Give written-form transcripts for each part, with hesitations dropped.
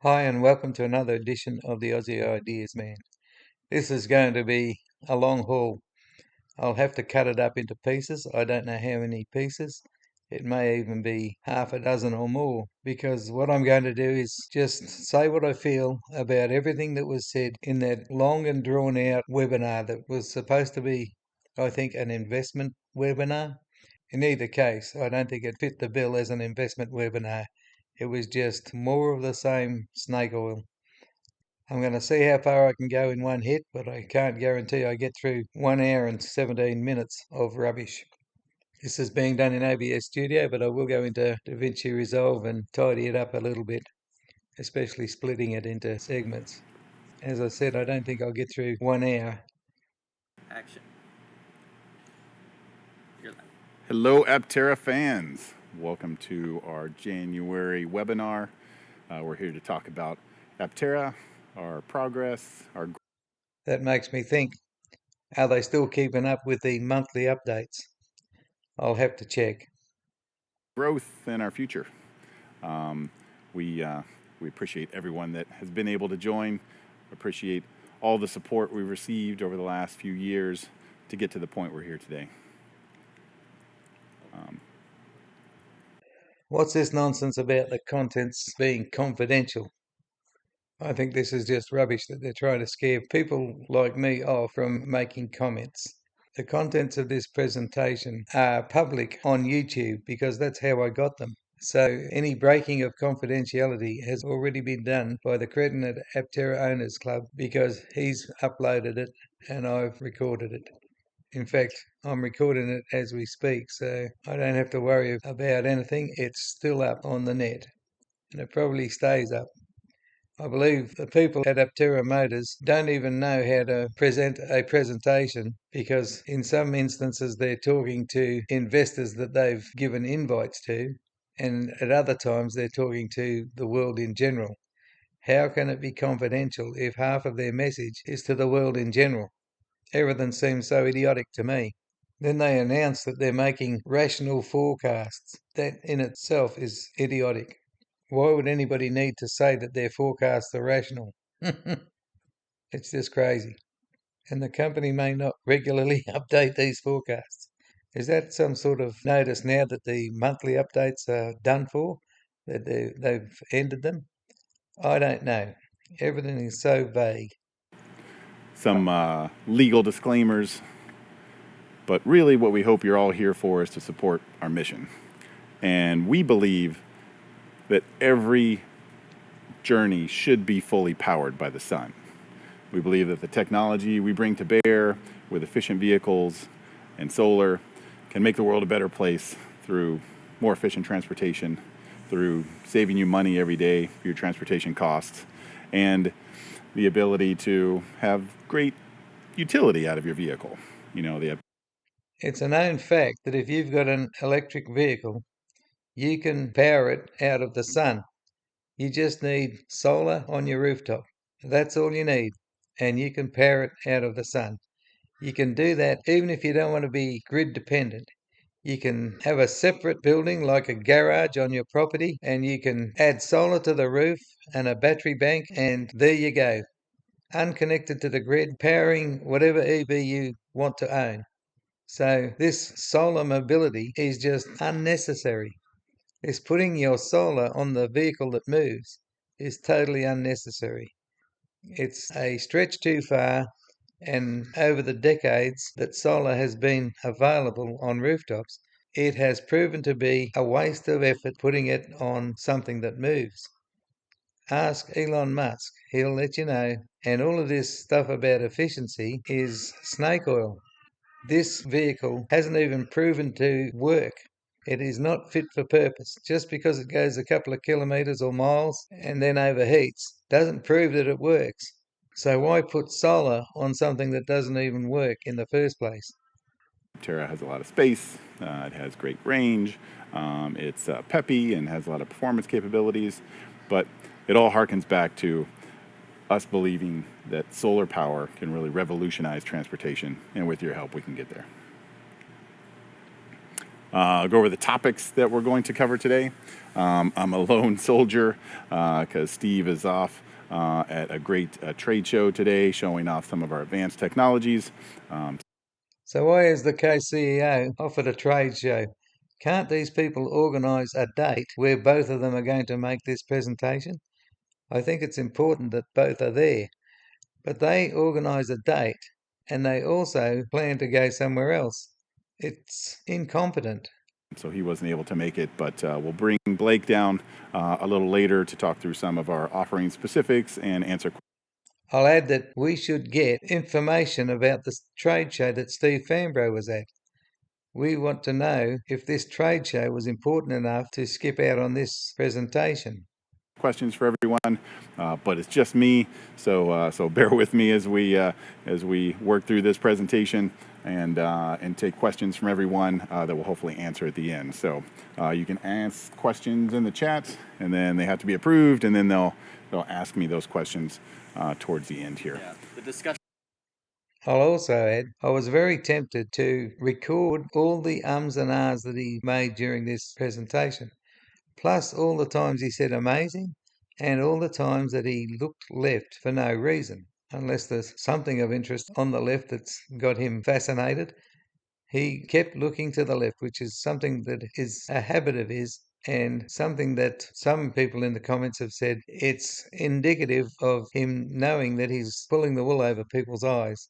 Hi, and welcome to another edition of the Aussie Ideas Man. This is going to be a long haul. I'll have to cut it up into pieces. I don't know how many pieces. It may even be half a dozen or more, because what I'm going to do is just say what I feel about everything that was said in that long and drawn out webinar that was supposed to be, I think, an investment webinar. In either case, I don't think it fit the bill as an investment webinar. It was just more of the same snake oil. I'm going to see how far I can go in one hit, but I can't guarantee I get through 1 hour and 17 minutes of rubbish. This is being done in OBS Studio, but I will go into DaVinci Resolve and tidy it up a little bit, especially splitting it into segments. As I said, I don't think I'll get through 1 hour. Action. Hello, Aptera fans. Welcome to our January webinar. We're here to talk about Aptera, our progress, our That makes me think, are they still keeping up with the monthly updates? I'll have to check. growth, and our future. We appreciate everyone that has been able to join. Appreciate all the support we've received over the last few years to get to the point we're here today. What's this nonsense about the contents being confidential? I think this is just rubbish that they're trying to scare people like me off from making comments. The contents of this presentation are public on YouTube because that's how I got them. So any breaking of confidentiality has already been done by the Cretin at Aptera Owners Club because he's uploaded it and I've recorded it. In fact, I'm recording it as we speak, so I don't have to worry about anything. It's still up on the net, and it probably stays up. I believe the people at Aptera Motors don't even know how to present a presentation because in some instances they're talking to investors that they've given invites to, and at other times they're talking to the world in general. How can it be confidential if half of their message is to the world in general? Everything seems so idiotic to me. Then they announce that they're making rational forecasts. That in itself is idiotic. Why would anybody need to say that their forecasts are rational? It's just crazy. And the company may not regularly update these forecasts. Is that some sort of notice now that the monthly updates are done for? That they've ended them? I don't know. Everything is so vague. Some legal disclaimers, but really what we hope you're all here for is to support our mission. And we believe that every journey should be fully powered by the sun. We believe that the technology we bring to bear with efficient vehicles and solar can make the world a better place through more efficient transportation, through saving you money every day for your transportation costs, and the ability to have great utility out of your vehicle. It's a known fact that if you've got an electric vehicle, you can power it out of the sun. You just need solar on your rooftop. That's all you need, and you can power it out of the sun. You can do that even if you don't want to be grid dependent. You can have a separate building like a garage on your property, and you can add solar to the roof and a battery bank, and there you go. Unconnected to the grid, powering whatever EV you want to own. So this solar mobility is just unnecessary. This putting your solar on the vehicle that moves is totally unnecessary. It's a stretch too far, and over the decades that solar has been available on rooftops, it has proven to be a waste of effort putting it on something that moves. Ask Elon Musk, he'll let you know. And all of this stuff about efficiency is snake oil. This vehicle hasn't even proven to work. It is not fit for purpose. Just because it goes a couple of kilometres or miles and then overheats doesn't prove that it works. So why put solar on something that doesn't even work in the first place? Aptera has a lot of space. It has great range. It's peppy and has a lot of performance capabilities. But it all harkens back to us believing that solar power can really revolutionize transportation, and with your help, we can get there. go over the topics that we're going to cover today. I'm a lone soldier because Steve is off at a great trade show today, showing off some of our advanced technologies. So why is the co-CEO off at a trade show? Can't these people organise a date where both of them are going to make this presentation? I think it's important that both are there. But they organise a date and they also plan to go somewhere else. It's incompetent. So he wasn't able to make it, but we'll bring Blake down a little later to talk through some of our offering specifics and answer questions. I'll add that we should get information about the trade show that Steve Fambro was at. We want to know if this trade show was important enough to skip out on this presentation. Questions for everyone, but it's just me, so bear with me as we work through this presentation and take questions from everyone that we'll hopefully answer at the end. So you can ask questions in the chat, and then they have to be approved, and then they'll ask me those questions towards the end here. Yeah, the discussion. I'll also add, I was very tempted to record all the ums and ahs that he made during this presentation, plus all the times he said amazing and all the times that he looked left for no reason, unless there's something of interest on the left that's got him fascinated. He kept looking to the left, which is something that is a habit of his and something that some people in the comments have said it's indicative of him knowing that he's pulling the wool over people's eyes.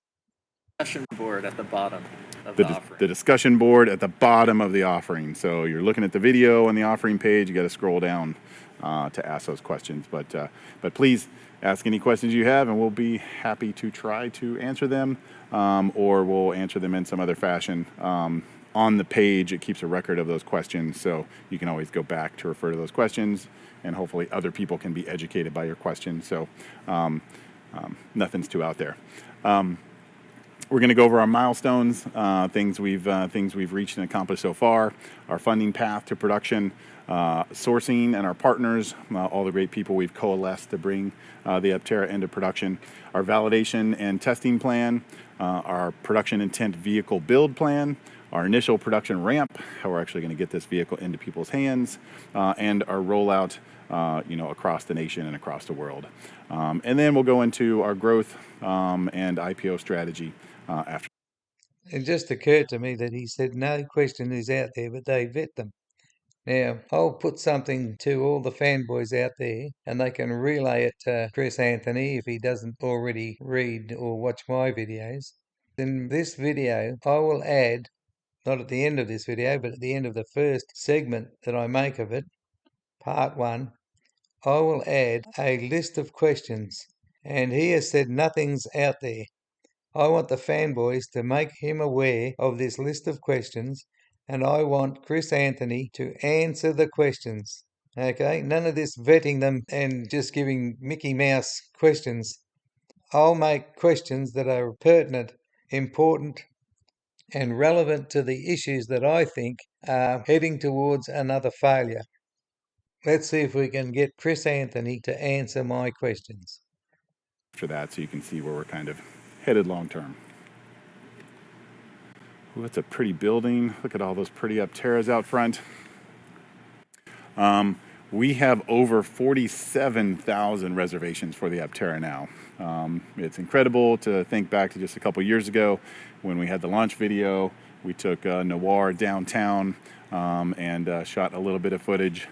Discussion board at the bottom of The, the offering. the discussion board at the bottom of the offering. So you're looking at the video on the offering page. You got to scroll down to ask those questions. But please ask any questions you have, and we'll be happy to try to answer them, or we'll answer them in some other fashion. On the page, it keeps a record of those questions, so you can always go back to refer to those questions, and hopefully other people can be educated by your questions. So nothing's too out there. We're going to go over our milestones, things we've reached and accomplished so far, our funding path to production, sourcing and our partners, all the great people we've coalesced to bring the Aptera into production, our validation and testing plan, our production intent vehicle build plan, our initial production ramp, how we're actually going to get this vehicle into people's hands, and our rollout across the nation and across the world. And then we'll go into our growth and IPO strategy after. It just occurred to me that he said no question is out there, but they vet them. Now, I'll put something to all the fanboys out there, and they can relay it to Chris Anthony if he doesn't already read or watch my videos. In this video, I will add, not at the end of this video, but at the end of the first segment that I make of it, part 1, I will add a list of questions, and he has said nothing's out there. I want the fanboys to make him aware of this list of questions, and I want Chris Anthony to answer the questions. Okay, none of this vetting them and just giving Mickey Mouse questions. I'll make questions that are pertinent, important, and relevant to the issues that I think are heading towards another failure. Let's see if we can get Chris Anthony to answer my questions. After that, so you can see where we're kind of headed long term. Ooh, that's a pretty building. Look at all those pretty Apteras out front. We have over 47,000 reservations for the Aptera now. It's incredible to think back to just a couple years ago when we had the launch video. We took Noir downtown and shot a little bit of footage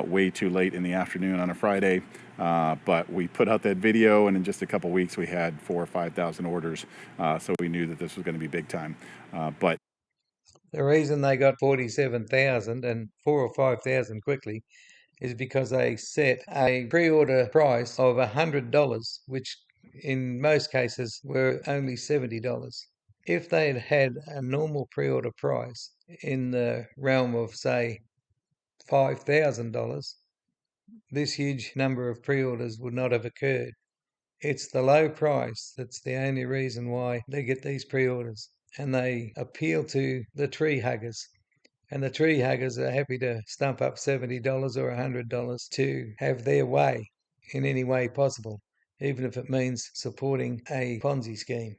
way too late in the afternoon on a Friday. But we put out that video, and in just a couple weeks, we had 4,000 or 5,000 orders. So we knew that this was going to be big time. But the reason they got 47,000 and 4,000 or 5,000 quickly is because they set a pre-order price of $100, which in most cases were only $70. If they'd had a normal pre-order price in the realm of, say, $5,000, this huge number of pre-orders would not have occurred. It's the low price that's the only reason why they get these pre-orders, and they appeal to the tree huggers. And the tree huggers are happy to stump up $70 or $100 to have their way in any way possible, even if it means supporting a Ponzi scheme.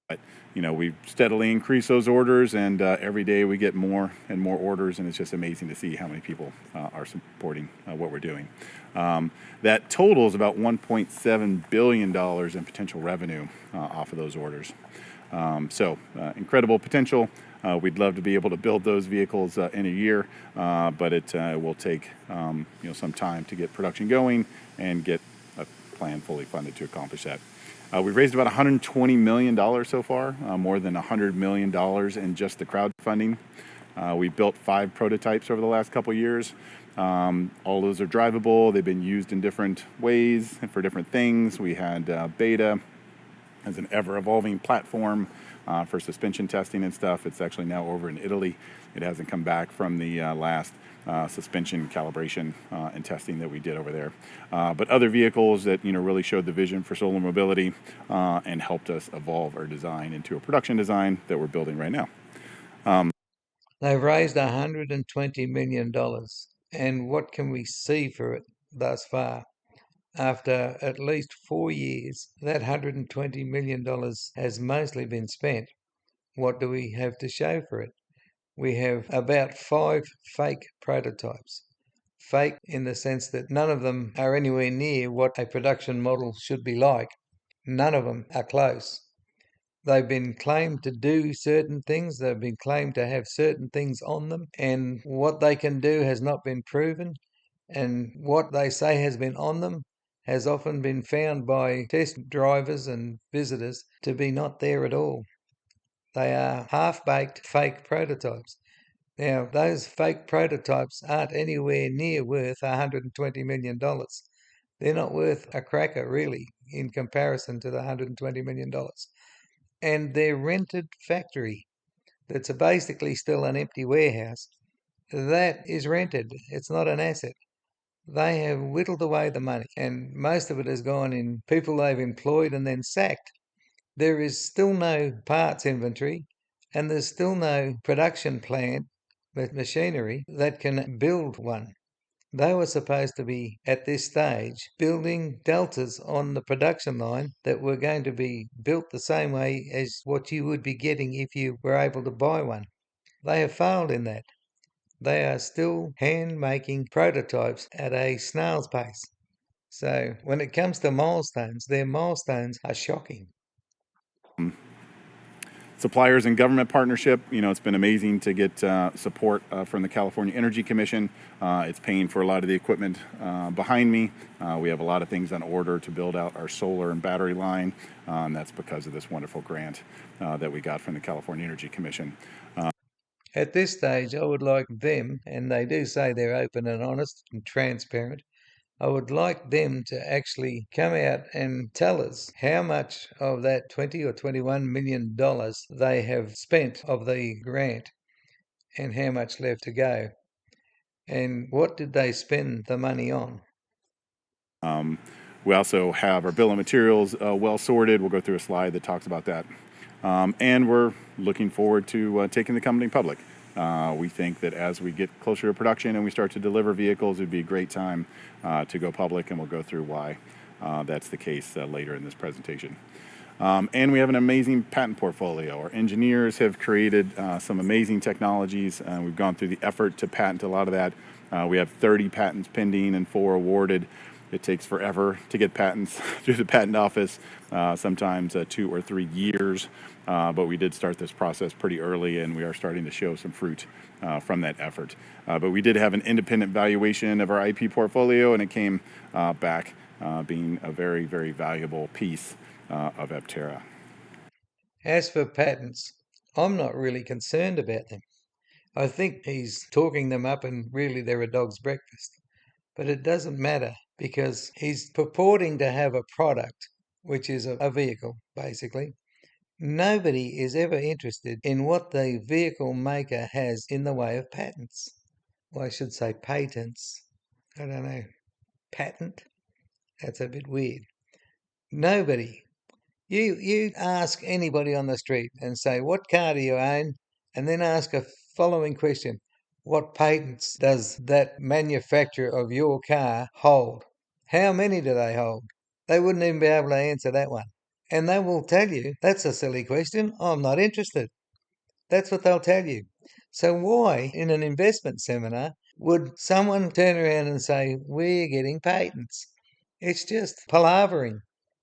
But we steadily increase those orders, and every day we get more and more orders, and it's just amazing to see how many people are supporting what we're doing. That totals about $1.7 billion in potential revenue off of those orders. So incredible potential. We'd love to be able to build those vehicles in a year, but it will take some time to get production going and get a plan fully funded to accomplish that. We've raised about $120 million so far, more than $100 million in just the crowdfunding. We built 5 prototypes over the last couple years. All those are drivable. They've been used in different ways and for different things. We had beta as an ever-evolving platform for suspension testing and stuff. It's actually now over in Italy. It hasn't come back from the last suspension calibration and testing that we did over there. But other vehicles that really showed the vision for solar mobility and helped us evolve our design into a production design that we're building right now. They've raised $120 million. And what can we see for it thus far? After at least 4 years, that $120 million has mostly been spent. What do we have to show for it? We have about 5 fake prototypes. Fake in the sense that none of them are anywhere near what a production model should be like. None of them are close. They've been claimed to do certain things, they've been claimed to have certain things on them, and what they can do has not been proven, and what they say has been on them has often been found by test drivers and visitors to be not there at all. They are half-baked fake prototypes. Now, those fake prototypes aren't anywhere near worth $120 million. They're not worth a cracker, really, in comparison to the $120 million. And their rented factory, that's basically still an empty warehouse, that is rented. It's not an asset. They have whittled away the money, and most of it has gone in people they've employed and then sacked. There is still no parts inventory, and there's still no production plant with machinery that can build one. They were supposed to be, at this stage, building deltas on the production line that were going to be built the same way as what you would be getting if you were able to buy one. They have failed in that. They are still hand-making prototypes at a snail's pace. So when it comes to milestones, their milestones are shocking. Suppliers and government partnership, it's been amazing to get support from the California Energy Commission. It's paying for a lot of the equipment behind me. We have a lot of things on order to build out our solar and battery line. That's because of this wonderful grant that we got from the California Energy Commission. At this stage, I would like them, and they do say they're open and honest and transparent, I would like them to actually come out and tell us how much of that $20 or $21 million they have spent of the grant and how much left to go. And what did they spend the money on? We also have our bill of materials well sorted. We'll go through a slide that talks about that. And we're looking forward to taking the company public. We think that as we get closer to production and we start to deliver vehicles, it would be a great time to go public, and we'll go through why that's the case later in this presentation. And we have an amazing patent portfolio. Our engineers have created some amazing technologies. We've gone through the effort to patent a lot of that. We have 30 patents pending and 4 awarded. It takes forever to get patents through the patent office, sometimes 2 or 3 years. But we did start this process pretty early, and we are starting to show some fruit from that effort. But we did have an independent valuation of our IP portfolio, and it came back being a very, very valuable piece of Aptera. As for patents, I'm not really concerned about them. I think he's talking them up, and really they're a dog's breakfast. But it doesn't matter, because he's purporting to have a product, which is a vehicle, basically. Nobody is ever interested in what the vehicle maker has in the way of patents. Well, I should say patents. I don't know. Patent? That's a bit weird. Nobody. You ask anybody on the street and say, what car do you own? And then ask a following question. What patents does that manufacturer of your car hold? How many do they hold? They wouldn't even be able to answer that one. And they will tell you, that's a silly question, I'm not interested. That's what they'll tell you. So why, in an investment seminar, would someone turn around and say, we're getting patents? It's just palavering.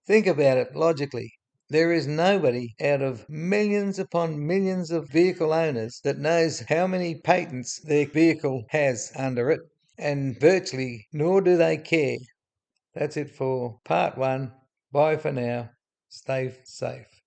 Think about it logically. There is nobody out of millions upon millions of vehicle owners that knows how many patents their vehicle has under it, and virtually nor do they care. That's it for part one. Bye for now. Stay safe.